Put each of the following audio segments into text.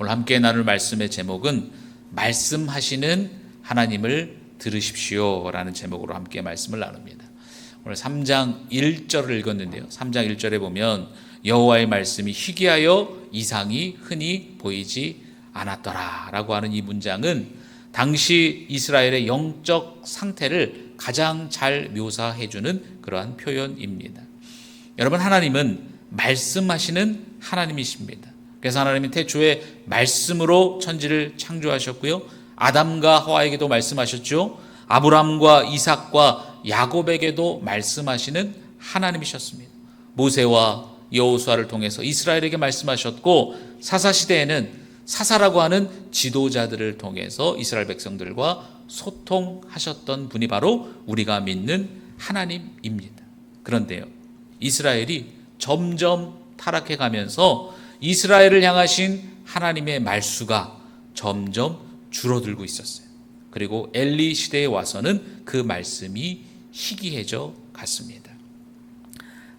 오늘 함께 나눌 말씀의 제목은 말씀하시는 하나님을 들으십시오 라는 제목으로 함께 말씀을 나눕니다. 오늘 3장 1절을 읽었는데요, 3장 1절에 보면 여호와의 말씀이 희귀하여 이상이 흔히 보이지 않았더라 라고 하는 이 문장은 당시 이스라엘의 영적 상태를 가장 잘 묘사해주는 그러한 표현입니다. 여러분, 하나님은 말씀하시는 하나님이십니다. 그래서 하나님은 태초에 말씀으로 천지를 창조하셨고요, 아담과 하와에게도 말씀하셨죠. 아브라함과 이삭과 야곱에게도 말씀하시는 하나님이셨습니다. 모세와 여호수아를 통해서 이스라엘에게 말씀하셨고, 사사시대에는 사사라고 하는 지도자들을 통해서 이스라엘 백성들과 소통하셨던 분이 바로 우리가 믿는 하나님입니다. 그런데요, 이스라엘이 점점 타락해 가면서 이스라엘을 향하신 하나님의 말수가 점점 줄어들고 있었어요. 그리고 엘리 시대에 와서는 그 말씀이 희귀해져 갔습니다.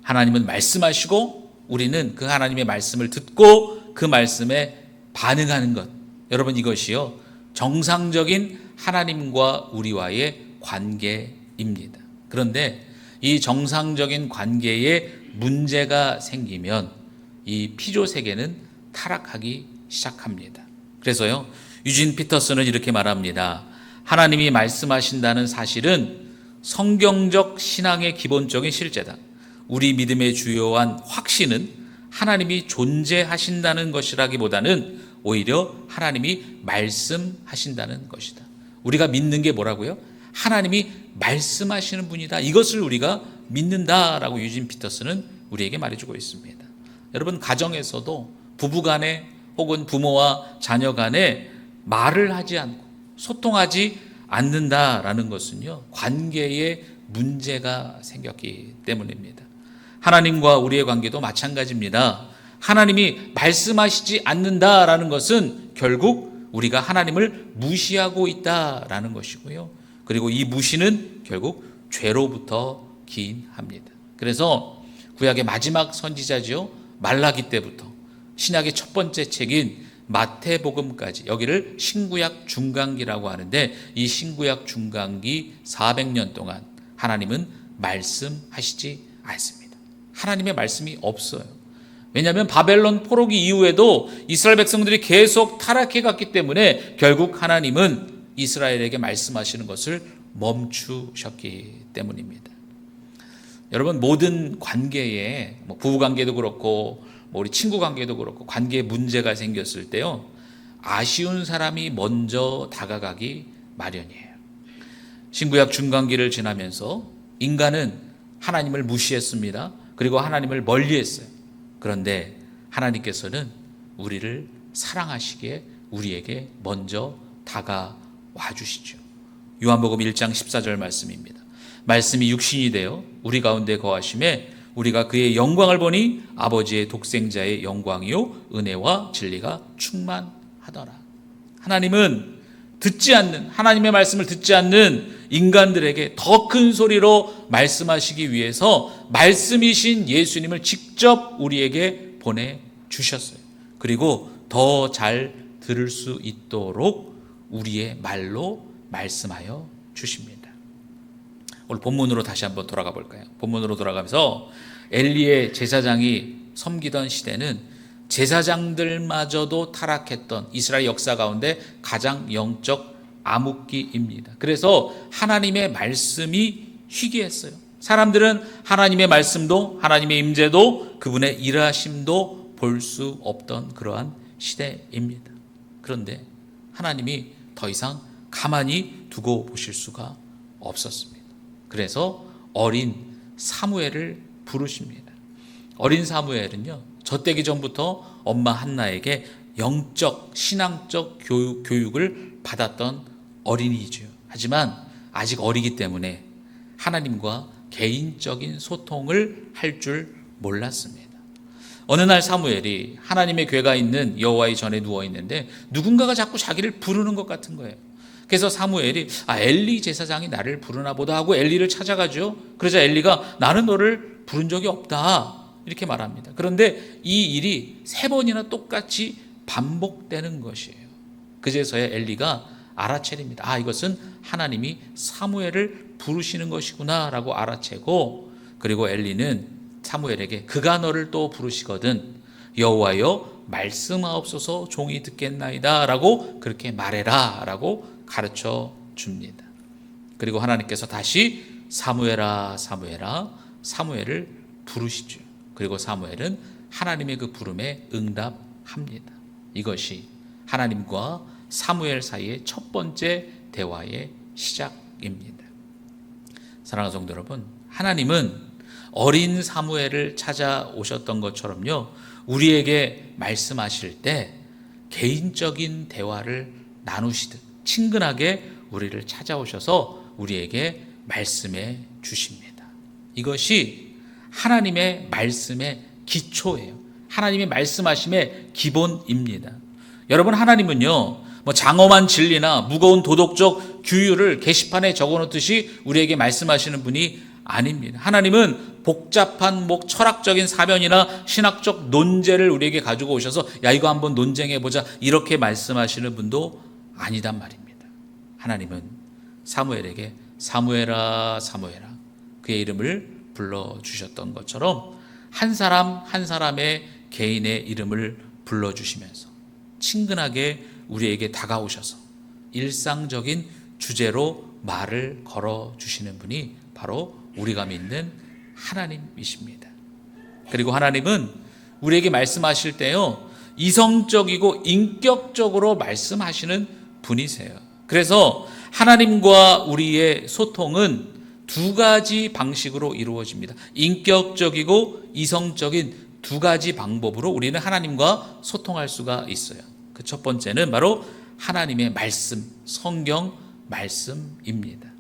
하나님은 말씀하시고 우리는 그 하나님의 말씀을 듣고 그 말씀에 반응하는 것, 여러분, 이것이요 정상적인 하나님과 우리와의 관계입니다. 그런데 이 정상적인 관계에 문제가 생기면 이 피조 세계는 타락하기 시작합니다. 그래서요, 유진 피터슨은 이렇게 말합니다. 하나님이 말씀하신다는 사실은 성경적 신앙의 기본적인 실제다. 우리 믿음의 주요한 확신은 하나님이 존재하신다는 것이라기보다는 오히려 하나님이 말씀하신다는 것이다. 우리가 믿는 게 뭐라고요? 하나님이 말씀하시는 분이다. 이것을 우리가 믿는다라고 유진 피터슨은 우리에게 말해주고 있습니다. 여러분, 가정에서도 부부간에 혹은 부모와 자녀 간에 말을 하지 않고 소통하지 않는다라는 것은요, 관계에 문제가 생겼기 때문입니다. 하나님과 우리의 관계도 마찬가지입니다. 하나님이 말씀하시지 않는다라는 것은 결국 우리가 하나님을 무시하고 있다라는 것이고요, 그리고 이 무시는 결국 죄로부터 기인합니다. 그래서 구약의 마지막 선지자죠, 말라기 때부터 신약의 첫 번째 책인 마태복음까지, 여기를 신구약 중간기라고 하는데 이 신구약 중간기 400년 동안 하나님은 말씀하시지 않습니다. 하나님의 말씀이 없어요. 왜냐하면 바벨론 포로기 이후에도 이스라엘 백성들이 계속 타락해 갔기 때문에 결국 하나님은 이스라엘에게 말씀하시는 것을 멈추셨기 때문입니다. 여러분, 모든 관계에 부부관계도 그렇고 우리 친구관계도 그렇고 관계에 문제가 생겼을 때요, 아쉬운 사람이 먼저 다가가기 마련이에요. 신구약 중간기를 지나면서 인간은 하나님을 무시했습니다. 그리고 하나님을 멀리했어요. 그런데 하나님께서는 우리를 사랑하시기에 우리에게 먼저 다가와 주시죠. 요한복음 1장 14절 말씀입니다. 말씀이 육신이 되어 우리 가운데 거하심에 우리가 그의 영광을 보니 아버지의 독생자의 영광이요 은혜와 진리가 충만하더라. 하나님은 듣지 않는, 하나님의 말씀을 듣지 않는 인간들에게 더 큰 소리로 말씀하시기 위해서 말씀이신 예수님을 직접 우리에게 보내주셨어요. 그리고 더 잘 들을 수 있도록 우리의 말로 말씀하여 주십니다. 오늘 본문으로 다시 한번 돌아가 볼까요? 본문으로 돌아가면서 엘리의 제사장이 섬기던 시대는 제사장들마저도 타락했던 이스라엘 역사 가운데 가장 영적 암흑기입니다. 그래서 하나님의 말씀이 희귀했어요. 사람들은 하나님의 말씀도 하나님의 임재도 그분의 일하심도 볼 수 없던 그러한 시대입니다. 그런데 하나님이 더 이상 가만히 두고 보실 수가 없었습니다. 그래서 어린 사무엘을 부르십니다. 어린 사무엘은요, 젖되기 전부터 엄마 한나에게 영적, 신앙적 교육을 받았던 어린이죠. 하지만 아직 어리기 때문에 하나님과 개인적인 소통을 할 줄 몰랐습니다. 어느 날 사무엘이 하나님의 궤가 있는 여호와의 전에 누워 있는데 누군가가 자꾸 자기를 부르는 것 같은 거예요. 그래서 사무엘이 엘리 제사장이 나를 부르나 보다 하고 엘리를 찾아가죠. 그러자 엘리가 나는 너를 부른 적이 없다 이렇게 말합니다. 그런데 이 일이 3번이나 똑같이 반복되는 것이에요. 그제서야 엘리가 알아차립니다. 이것은 하나님이 사무엘을 부르시는 것이구나 라고 알아채고, 그리고 엘리는 사무엘에게 그가 너를 또 부르시거든 여호와여 말씀하옵소서 종이 듣겠나이다 라고 그렇게 말해라 라고 가르쳐 줍니다. 그리고 하나님께서 다시 사무엘아 사무엘아 사무엘을 부르시죠. 그리고 사무엘은 하나님의 그 부름에 응답합니다. 이것이 하나님과 사무엘 사이의 첫 번째 대화의 시작입니다. 사랑하는 성도 여러분, 하나님은 어린 사무엘을 찾아오셨던 것처럼요, 우리에게 말씀하실 때 개인적인 대화를 나누시듯 친근하게 우리를 찾아오셔서 우리에게 말씀해 주십니다. 이것이 하나님의 말씀의 기초예요. 하나님의 말씀하심의 기본입니다. 여러분, 하나님은요, 장엄한 진리나 무거운 도덕적 규율을 게시판에 적어놓듯이 우리에게 말씀하시는 분이 아닙니다. 하나님은 복잡한 철학적인 사변이나 신학적 논제를 우리에게 가지고 오셔서 야 이거 한번 논쟁해보자 이렇게 말씀하시는 분도 아니단 말입니다. 하나님은 사무엘에게 사무엘아 사무엘아 그의 이름을 불러주셨던 것처럼 한 사람 한 사람의 개인의 이름을 불러주시면서 친근하게 우리에게 다가오셔서 일상적인 주제로 말을 걸어주시는 분이 바로 우리가 믿는 하나님이십니다. 그리고 하나님은 우리에게 말씀하실 때요, 이성적이고 인격적으로 말씀하시는 분이세요. 그래서 하나님과 우리의 소통은 두 가지 방식으로 이루어집니다. 인격적이고 이성적인 두 가지 방법으로 우리는 하나님과 소통할 수가 있어요. 그 첫 번째는 바로 하나님의 말씀, 성경 말씀입니다.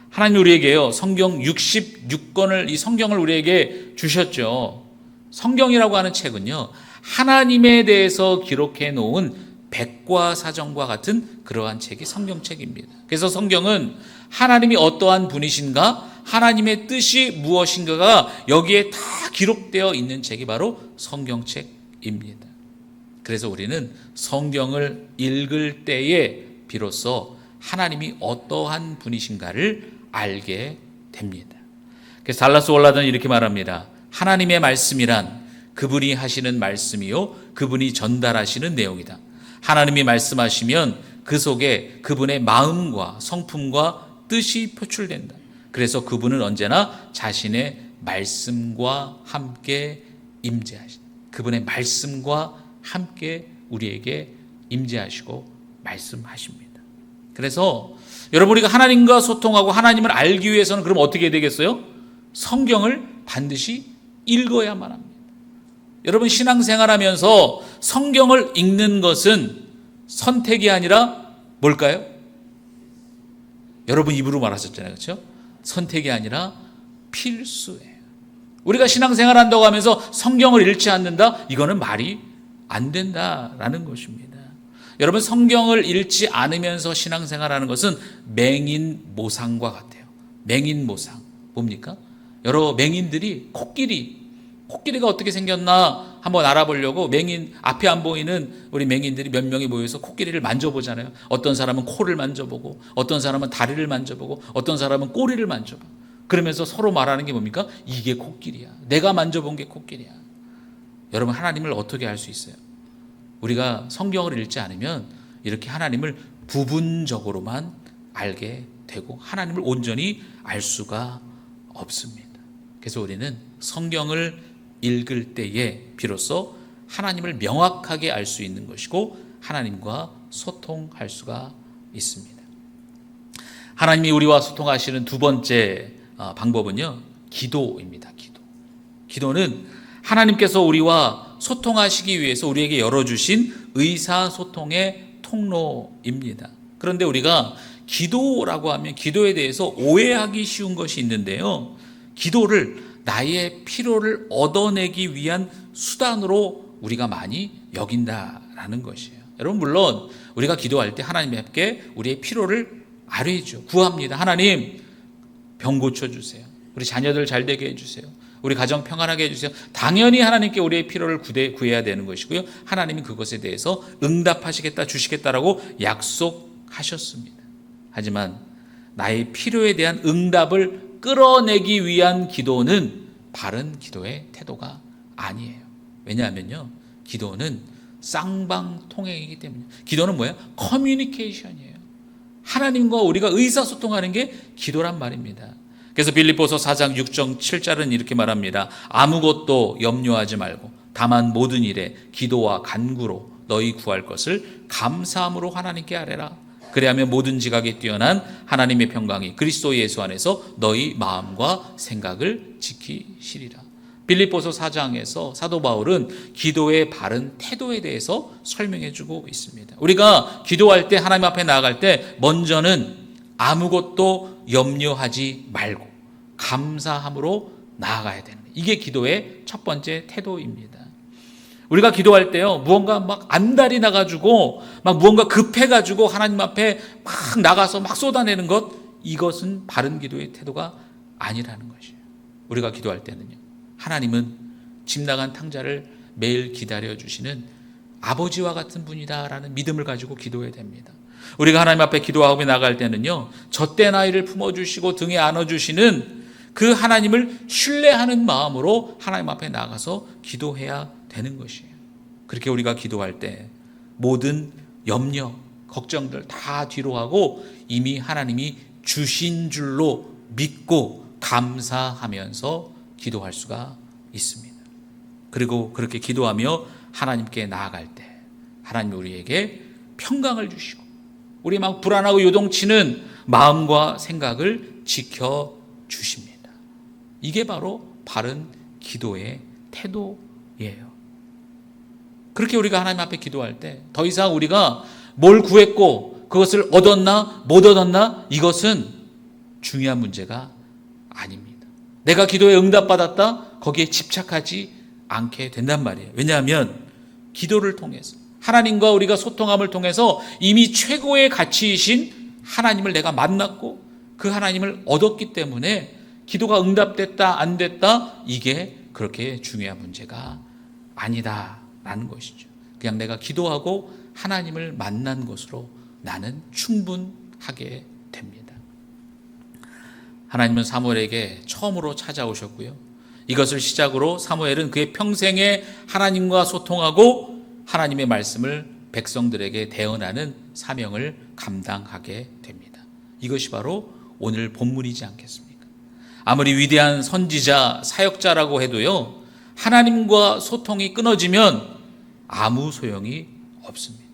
하나님 우리에게요, 성경 66권을 이 성경을 우리에게 주셨죠. 성경이라고 하는 책은요, 하나님에 대해서 기록해 놓은 백과사전과 같은 그러한 책이 성경책입니다. 그래서 성경은 하나님이 어떠한 분이신가, 하나님의 뜻이 무엇인가가 여기에 다 기록되어 있는 책이 바로 성경책입니다. 그래서 우리는 성경을 읽을 때에 비로소 하나님이 어떠한 분이신가를 알게 됩니다. 그래서 달라스 월라드는 이렇게 말합니다. 하나님의 말씀이란 그분이 하시는 말씀이요, 그분이 전달하시는 내용이다. 하나님이 말씀하시면 그 속에 그분의 마음과 성품과 뜻이 표출된다. 그래서 그분은 언제나 자신의 말씀과 함께 임재하신다. 그분의 말씀과 함께 우리에게 임재하시고 말씀하십니다. 그래서 여러분, 우리가 하나님과 소통하고 하나님을 알기 위해서는 그럼 어떻게 해야 되겠어요? 성경을 반드시 읽어야만 합니다. 여러분, 신앙생활하면서 성경을 읽는 것은 선택이 아니라 뭘까요? 여러분 입으로 말하셨잖아요, 그렇죠? 선택이 아니라 필수예요. 우리가 신앙생활한다고 하면서 성경을 읽지 않는다? 이거는 말이 안 된다라는 것입니다. 여러분, 성경을 읽지 않으면서 신앙생활하는 것은 맹인모상과 같아요. 맹인모상 뭡니까? 여러 맹인들이 코끼리가 어떻게 생겼나 한번 알아보려고 맹인, 앞에 안 보이는 우리 맹인들이 몇 명이 모여서 코끼리를 만져보잖아요. 어떤 사람은 코를 만져보고, 어떤 사람은 다리를 만져보고, 어떤 사람은 꼬리를 만져보고, 그러면서 서로 말하는 게 뭡니까? 이게 코끼리야. 내가 만져본 게 코끼리야. 여러분, 하나님을 어떻게 알 수 있어요? 우리가 성경을 읽지 않으면 이렇게 하나님을 부분적으로만 알게 되고 하나님을 온전히 알 수가 없습니다. 그래서 우리는 성경을 읽을 때에 비로소 하나님을 명확하게 알 수 있는 것이고 하나님과 소통할 수가 있습니다. 하나님이 우리와 소통하시는 두 번째 방법은요, 기도입니다. 기도는 하나님께서 우리와 소통하시기 위해서 우리에게 열어주신 의사소통의 통로입니다. 그런데 우리가 기도라고 하면 기도에 대해서 오해하기 쉬운 것이 있는데요, 기도를 나의 필요를 얻어내기 위한 수단으로 우리가 많이 여긴다라는 것이에요. 여러분, 물론 우리가 기도할 때 하나님께 우리의 필요를 아뢰죠. 구합니다. 하나님, 병 고쳐주세요. 우리 자녀들 잘 되게 해주세요. 우리 가정 평안하게 해주세요. 당연히 하나님께 우리의 필요를 구해야 되는 것이고요. 하나님이 그것에 대해서 응답하시겠다, 주시겠다라고 약속하셨습니다. 하지만 나의 필요에 대한 응답을 끌어내기 위한 기도는 바른 기도의 태도가 아니에요. 왜냐하면요, 기도는 쌍방통행이기 때문에. 기도는 뭐예요? 커뮤니케이션이에요. 하나님과 우리가 의사소통하는 게 기도란 말입니다. 그래서 빌립보서 4장 6절 7절은 이렇게 말합니다. 아무것도 염려하지 말고 다만 모든 일에 기도와 간구로 너희 구할 것을 감사함으로 하나님께 아뢰라. 그래야면 모든 지각에 뛰어난 하나님의 평강이 그리스도 예수 안에서 너희 마음과 생각을 지키시리라. 빌립보서 4장에서 사도 바울은 기도의 바른 태도에 대해서 설명해 주고 있습니다. 우리가 기도할 때, 하나님 앞에 나아갈 때 먼저는 아무것도 염려하지 말고 감사함으로 나아가야 되는 거예요. 이게 기도의 첫 번째 태도입니다. 우리가 기도할 때요, 무언가 막 안달이 나가지고 막 무언가 급해가지고 하나님 앞에 막 나가서 막 쏟아내는 것, 이것은 바른 기도의 태도가 아니라는 것이에요. 우리가 기도할 때는요, 하나님은 집 나간 탕자를 매일 기다려주시는 아버지와 같은 분이다라는 믿음을 가지고 기도해야 됩니다. 우리가 하나님 앞에 기도하고 나갈 때는요, 젖된 아이를 품어주시고 등에 안아주시는 그 하나님을 신뢰하는 마음으로 하나님 앞에 나가서 기도해야 되는 것이에요. 그렇게 우리가 기도할 때 모든 염려, 걱정들 다 뒤로 하고 이미 하나님이 주신 줄로 믿고 감사하면서 기도할 수가 있습니다. 그리고 그렇게 기도하며 하나님께 나아갈 때 하나님이 우리에게 평강을 주시고 우리 막 불안하고 요동치는 마음과 생각을 지켜주십니다. 이게 바로 바른 기도의 태도예요. 그렇게 우리가 하나님 앞에 기도할 때 더 이상 우리가 뭘 구했고 그것을 얻었나 못 얻었나 이것은 중요한 문제가 아닙니다. 내가 기도에 응답받았다 거기에 집착하지 않게 된단 말이에요. 왜냐하면 기도를 통해서 하나님과 우리가 소통함을 통해서 이미 최고의 가치이신 하나님을 내가 만났고 그 하나님을 얻었기 때문에 기도가 응답됐다 안 됐다 이게 그렇게 중요한 문제가 아니다라는 것이죠. 그냥 내가 기도하고 하나님을 만난 것으로 나는 충분하게 됩니다. 하나님은 사무엘에게 처음으로 찾아오셨고요. 이것을 시작으로 사무엘은 그의 평생에 하나님과 소통하고 하나님의 말씀을 백성들에게 대언하는 사명을 감당하게 됩니다. 이것이 바로 오늘 본문이지 않겠습니까? 아무리 위대한 선지자, 사역자라고 해도요, 하나님과 소통이 끊어지면 아무 소용이 없습니다.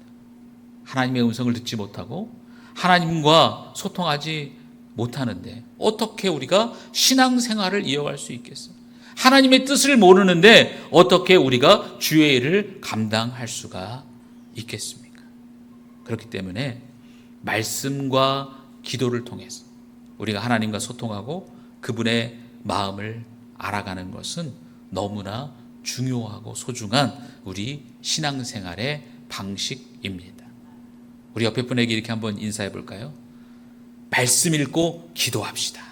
하나님의 음성을 듣지 못하고 하나님과 소통하지 못하는데 어떻게 우리가 신앙생활을 이어갈 수 있겠어요? 하나님의 뜻을 모르는데 어떻게 우리가 주의 일을 감당할 수가 있겠습니까? 그렇기 때문에 말씀과 기도를 통해서 우리가 하나님과 소통하고 그분의 마음을 알아가는 것은 너무나 중요하고 소중한 우리 신앙생활의 방식입니다. 우리 옆에 분에게 이렇게 한번 인사해 볼까요? 말씀 읽고 기도합시다.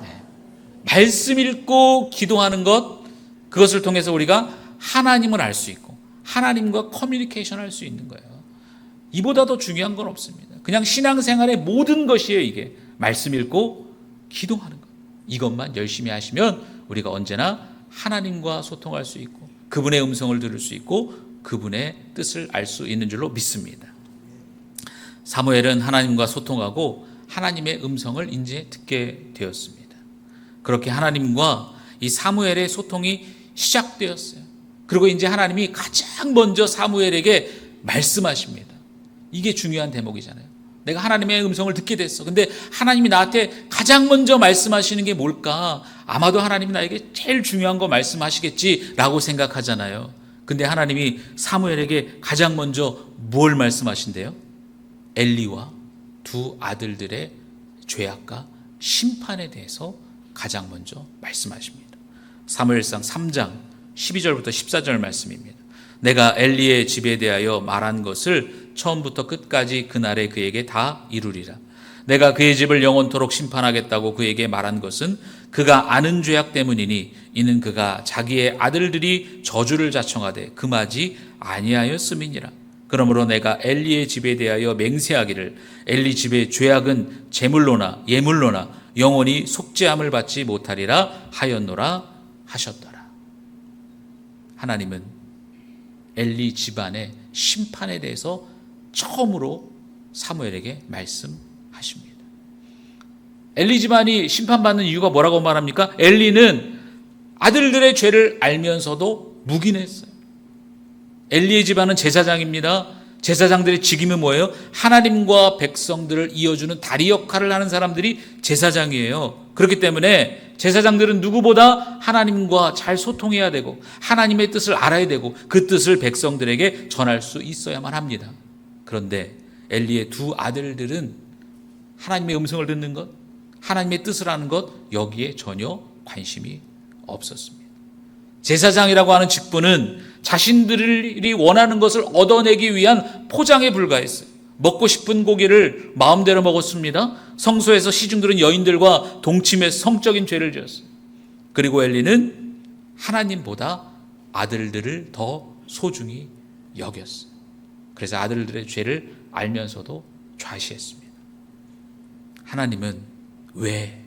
네. 말씀 읽고 기도하는 것, 그것을 통해서 우리가 하나님을 알 수 있고 하나님과 커뮤니케이션 할 수 있는 거예요. 이보다 더 중요한 건 없습니다. 그냥 신앙생활의 모든 것이에요. 이게 말씀 읽고 기도하는 것, 이것만 열심히 하시면 우리가 언제나 하나님과 소통할 수 있고 그분의 음성을 들을 수 있고 그분의 뜻을 알 수 있는 줄로 믿습니다. 사무엘은 하나님과 소통하고 하나님의 음성을 이제 듣게 되었습니다. 그렇게 하나님과 이 사무엘의 소통이 시작되었어요. 그리고 이제 하나님이 가장 먼저 사무엘에게 말씀하십니다. 이게 중요한 대목이잖아요. 내가 하나님의 음성을 듣게 됐어. 근데 하나님이 나한테 가장 먼저 말씀하시는 게 뭘까? 아마도 하나님이 나에게 제일 중요한 거 말씀하시겠지라고 생각하잖아요. 근데 하나님이 사무엘에게 가장 먼저 뭘 말씀하신대요? 엘리와 두 아들들의 죄악과 심판에 대해서 가장 먼저 말씀하십니다. 사무엘상 3장 12절부터 14절 말씀입니다. 내가 엘리의 집에 대하여 말한 것을 처음부터 끝까지 그날에 그에게 다 이루리라. 내가 그의 집을 영원토록 심판하겠다고 그에게 말한 것은 그가 아는 죄악 때문이니 이는 그가 자기의 아들들이 저주를 자청하되 금하지 아니하였음이니라. 그러므로 내가 엘리의 집에 대하여 맹세하기를 엘리 집의 죄악은 제물로나 예물로나 영원히 속죄함을 받지 못하리라 하였노라 하셨더라. 하나님은 엘리 집안의 심판에 대해서 처음으로 사무엘에게 말씀하십니다. 엘리 집안이 심판받는 이유가 뭐라고 말합니까? 엘리는 아들들의 죄를 알면서도 묵인했어요. 엘리의 집안은 제사장입니다. 제사장들의 직임은 뭐예요? 하나님과 백성들을 이어주는 다리 역할을 하는 사람들이 제사장이에요. 그렇기 때문에 제사장들은 누구보다 하나님과 잘 소통해야 되고 하나님의 뜻을 알아야 되고 그 뜻을 백성들에게 전할 수 있어야만 합니다. 그런데 엘리의 두 아들들은 하나님의 음성을 듣는 것, 하나님의 뜻을 아는 것, 여기에 전혀 관심이 없었습니다. 제사장이라고 하는 직분은 자신들이 원하는 것을 얻어내기 위한 포장에 불과했어요. 먹고 싶은 고기를 마음대로 먹었습니다. 성소에서 시중들은 여인들과 동침해서 성적인 죄를 지었어요. 그리고 엘리는 하나님보다 아들들을 더 소중히 여겼어요. 그래서 아들들의 죄를 알면서도 좌시했습니다. 하나님은 왜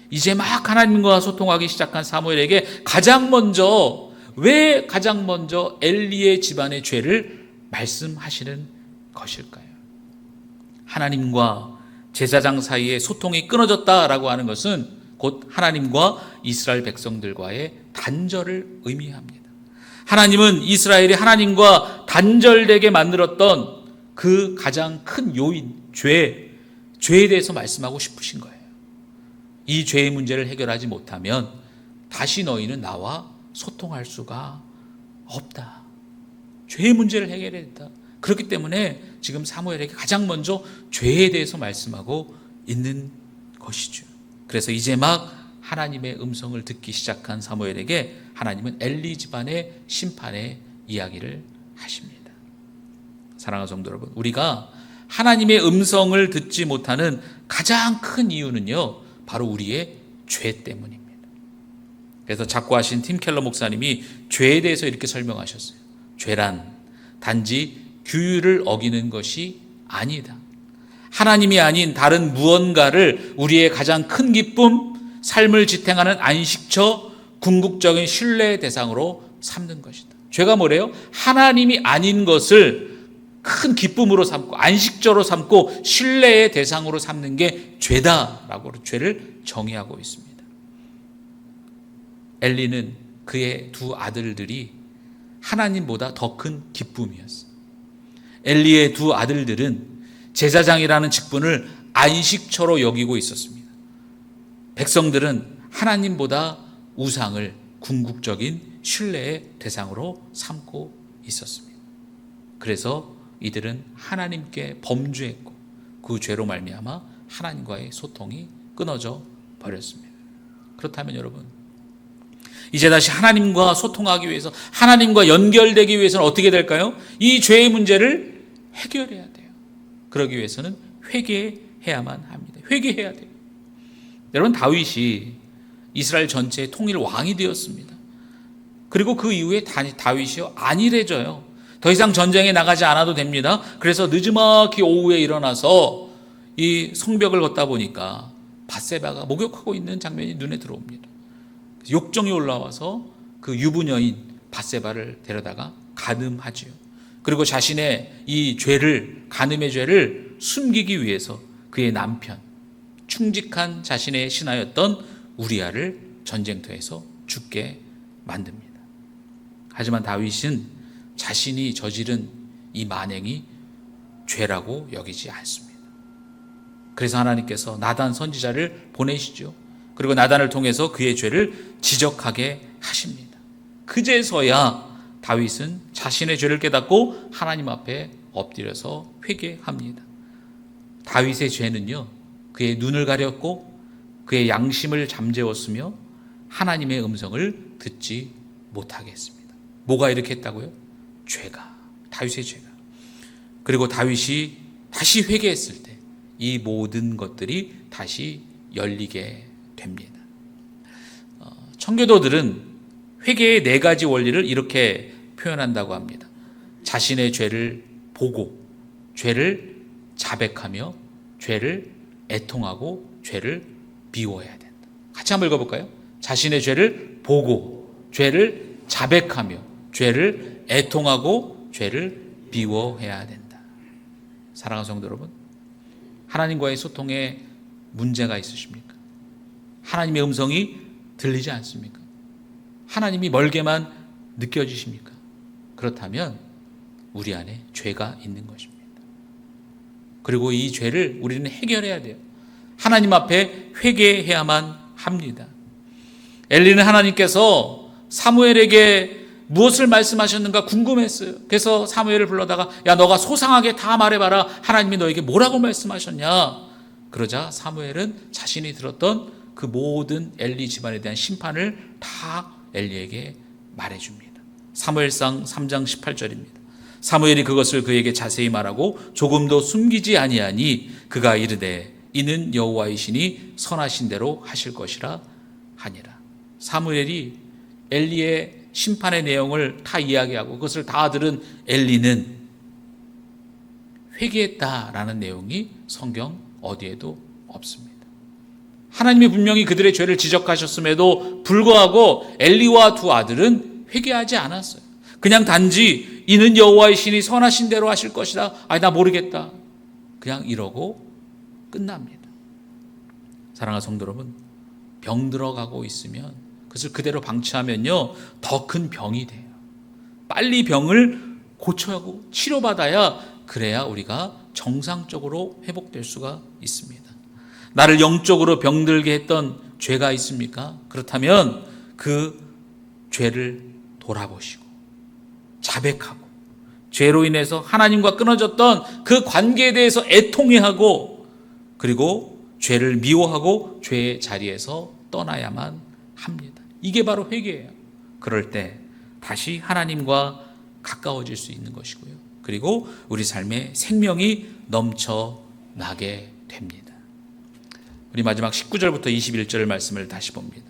이제 막 하나님과 소통하기 시작한 사무엘에게 가장 먼저 엘리의 집안의 죄를 말씀하시는 것일까요? 하나님과 제사장 사이에 소통이 끊어졌다라고 하는 것은 곧 하나님과 이스라엘 백성들과의 단절을 의미합니다. 하나님은 이스라엘이 하나님과 단절되게 만들었던 그 가장 큰 요인, 죄에 대해서 말씀하고 싶으신 거예요. 이 죄의 문제를 해결하지 못하면 다시 너희는 나와 소통할 수가 없다. 죄의 문제를 해결해야 된다. 그렇기 때문에 지금 사무엘에게 가장 먼저 죄에 대해서 말씀하고 있는 것이죠. 그래서 이제 막 하나님의 음성을 듣기 시작한 사무엘에게 하나님은 엘리 집안의 심판의 이야기를 하십니다. 사랑하는 성도 여러분, 우리가 하나님의 음성을 듣지 못하는 가장 큰 이유는요, 바로 우리의 죄 때문입니다. 그래서 작고하신 팀 켈러 목사님이 죄에 대해서 이렇게 설명하셨어요. 죄란 단지 규율을 어기는 것이 아니다. 하나님이 아닌 다른 무언가를 우리의 가장 큰 기쁨, 삶을 지탱하는 안식처, 궁극적인 신뢰의 대상으로 삼는 것이다. 죄가 뭐래요? 하나님이 아닌 것을 큰 기쁨으로 삼고 안식처로 삼고 신뢰의 대상으로 삼는 게 죄다라고 죄를 정의하고 있습니다. 엘리는 그의 두 아들들이 하나님보다 더 큰 기쁨이었어요. 엘리의 두 아들들은 제사장이라는 직분을 안식처로 여기고 있었습니다. 백성들은 하나님보다 우상을 궁극적인 신뢰의 대상으로 삼고 있었습니다. 그래서 이들은 하나님께 범죄했고 그 죄로 말미암아 하나님과의 소통이 끊어져 버렸습니다. 그렇다면 여러분, 이제 다시 하나님과 소통하기 위해서, 하나님과 연결되기 위해서는 어떻게 될까요? 이 죄의 문제를 해결해야 돼요. 그러기 위해서는 회개해야만 합니다. 회개해야 돼요. 여러분, 다윗이 이스라엘 전체의 통일 왕이 되었습니다. 그리고 그 이후에 다윗이 안일해져요. 더 이상 전쟁에 나가지 않아도 됩니다. 그래서 늦지막히 오후에 일어나서 이 성벽을 걷다 보니까 밧세바가 목욕하고 있는 장면이 눈에 들어옵니다. 욕정이 올라와서 그 유부녀인 밧세바를 데려다가 간음하지요. 그리고 자신의 이 죄를, 간음의 죄를 숨기기 위해서 그의 남편, 충직한 자신의 신하였던 우리아를 전쟁터에서 죽게 만듭니다. 하지만 다윗은 자신이 저지른 이 만행이 죄라고 여기지 않습니다. 그래서 하나님께서 나단 선지자를 보내시죠. 그리고 나단을 통해서 그의 죄를 지적하게 하십니다. 그제서야 다윗은 자신의 죄를 깨닫고 하나님 앞에 엎드려서 회개합니다. 다윗의 죄는요, 그의 눈을 가렸고 그의 양심을 잠재웠으며 하나님의 음성을 듣지 못하게 했습니다. 뭐가 이렇게 했다고요? 죄가, 다윗의 죄가. 그리고 다윗이 다시 회개했을 때 이 모든 것들이 다시 열리게 됩니다. 청교도들은 회개의 4가지 원리를 이렇게 표현한다고 합니다. 자신의 죄를 보고, 죄를 자백하며, 죄를 애통하고, 죄를 미워해야 된다. 같이 한번 읽어볼까요? 자신의 죄를 보고, 죄를 자백하며, 죄를 애통하고, 죄를 미워해야 된다. 사랑하는 성도 여러분, 하나님과의 소통에 문제가 있으십니까? 하나님의 음성이 들리지 않습니까? 하나님이 멀게만 느껴지십니까? 그렇다면 우리 안에 죄가 있는 것입니다. 그리고 이 죄를 우리는 해결해야 돼요. 하나님 앞에 회개해야만 합니다. 엘리는 하나님께서 사무엘에게 무엇을 말씀하셨는가 궁금했어요. 그래서 사무엘을 불러다가 야, 너가 소상하게 다 말해봐라. 하나님이 너에게 뭐라고 말씀하셨냐. 그러자 사무엘은 자신이 들었던 그 모든 엘리 집안에 대한 심판을 다 엘리에게 말해줍니다. 사무엘상 3장 18절입니다. 사무엘이 그것을 그에게 자세히 말하고 조금도 숨기지 아니하니 그가 이르되 이는 여호와의 신이 선하신 대로 하실 것이라 하니라. 사무엘이 엘리의 심판의 내용을 다 이야기하고 그것을 다 들은 엘리는 회개했다라는 내용이 성경 어디에도 없습니다. 하나님이 분명히 그들의 죄를 지적하셨음에도 불구하고 엘리와 두 아들은 회개하지 않았어요. 그냥 단지 이는 여호와의 신이 선하신 대로 하실 것이다. 아니 나 모르겠다. 그냥 이러고 끝납니다. 사랑하는 성도 여러분, 병 들어가고 있으면 그것을 그대로 방치하면요 더 큰 병이 돼요. 빨리 병을 고쳐하고 치료받아야 그래야 우리가 정상적으로 회복될 수가 있습니다. 나를 영적으로 병들게 했던 죄가 있습니까? 그렇다면 그 죄를 돌아보시고 자백하고 죄로 인해서 하나님과 끊어졌던 그 관계에 대해서 애통해하고 그리고 죄를 미워하고 죄의 자리에서 떠나야만 합니다. 이게 바로 회개예요. 그럴 때 다시 하나님과 가까워질 수 있는 것이고요. 그리고 우리 삶에 생명이 넘쳐나게 됩니다. 우리 마지막 19절부터 21절 말씀을 다시 봅니다.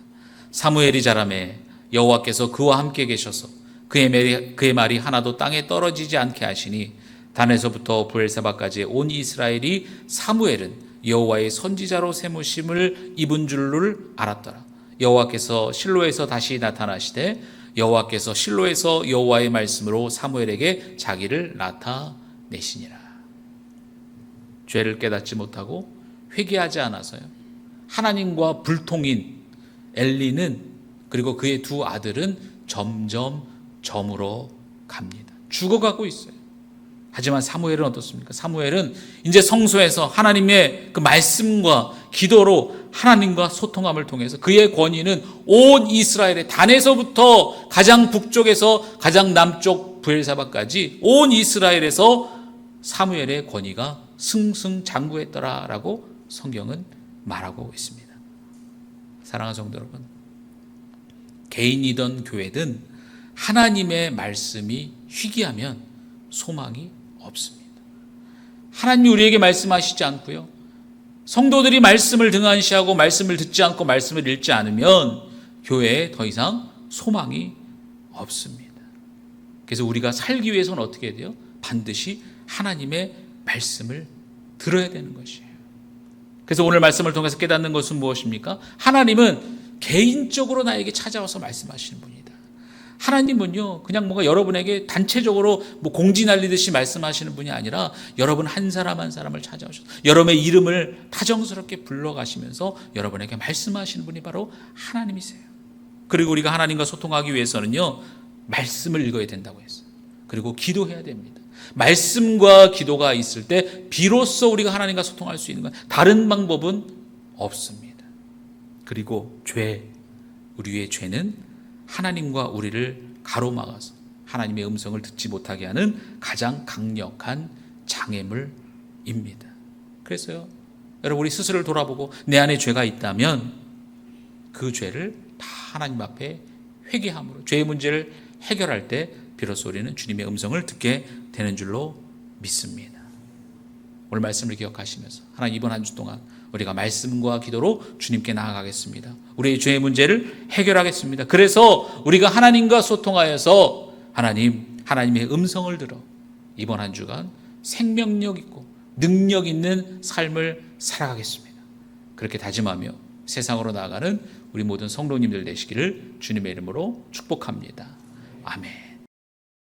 사무엘이 자라매 여호와께서 그와 함께 계셔서 그의 말이 하나도 땅에 떨어지지 않게 하시니 단에서부터 브엘세바까지 온 이스라엘이 사무엘은 여호와의 선지자로 세무심을 입은 줄을 알았더라. 여호와께서 실로에서 다시 나타나시되 여호와께서 실로에서 여호와의 말씀으로 사무엘에게 자기를 나타내시니라. 죄를 깨닫지 못하고 회개하지 않아서요. 하나님과 불통인 엘리는 그리고 그의 두 아들은 점점 저물어 갑니다. 죽어가고 있어요. 하지만 사무엘은 어떻습니까? 사무엘은 이제 성소에서 하나님의 그 말씀과 기도로 하나님과 소통함을 통해서 그의 권위는 온 이스라엘의 단에서부터 가장 북쪽에서 가장 남쪽 브엘사바까지 온 이스라엘에서 사무엘의 권위가 승승장구했더라라고 성경은 말하고 있습니다. 사랑하는 성도 여러분, 개인이든 교회든 하나님의 말씀이 희귀하면 소망이 없습니다. 하나님이 우리에게 말씀하시지 않고요, 성도들이 말씀을 등한시하고 말씀을 듣지 않고 말씀을 읽지 않으면 교회에 더 이상 소망이 없습니다. 그래서 우리가 살기 위해서는 어떻게 해야 돼요? 반드시 하나님의 말씀을 들어야 되는 것이에요. 그래서 오늘 말씀을 통해서 깨닫는 것은 무엇입니까? 하나님은 개인적으로 나에게 찾아와서 말씀하시는 분이다. 하나님은요, 그냥 뭔가 여러분에게 단체적으로 뭐 공지 날리듯이 말씀하시는 분이 아니라 여러분 한 사람 한 사람을 찾아오셔서 여러분의 이름을 다정스럽게 불러가시면서 여러분에게 말씀하시는 분이 바로 하나님이세요. 그리고 우리가 하나님과 소통하기 위해서는요, 말씀을 읽어야 된다고 했어요. 그리고 기도해야 됩니다. 말씀과 기도가 있을 때 비로소 우리가 하나님과 소통할 수 있는 건 다른 방법은 없습니다. 그리고 우리의 죄는 하나님과 우리를 가로막아서 하나님의 음성을 듣지 못하게 하는 가장 강력한 장애물입니다. 그래서요, 여러분, 우리 스스로를 돌아보고 내 안에 죄가 있다면 그 죄를 다 하나님 앞에 회개함으로 죄의 문제를 해결할 때 비로소 우리는 주님의 음성을 듣게 되는 줄로 믿습니다. 오늘 말씀을 기억하시면서 하나님, 이번 한 주 동안 우리가 말씀과 기도로 주님께 나아가겠습니다. 우리의 죄의 문제를 해결하겠습니다. 그래서 우리가 하나님과 소통하여서 하나님의 음성을 들어 이번 한 주간 생명력 있고 능력 있는 삶을 살아가겠습니다. 그렇게 다짐하며 세상으로 나아가는 우리 모든 성도님들 되시기를 주님의 이름으로 축복합니다. 아멘.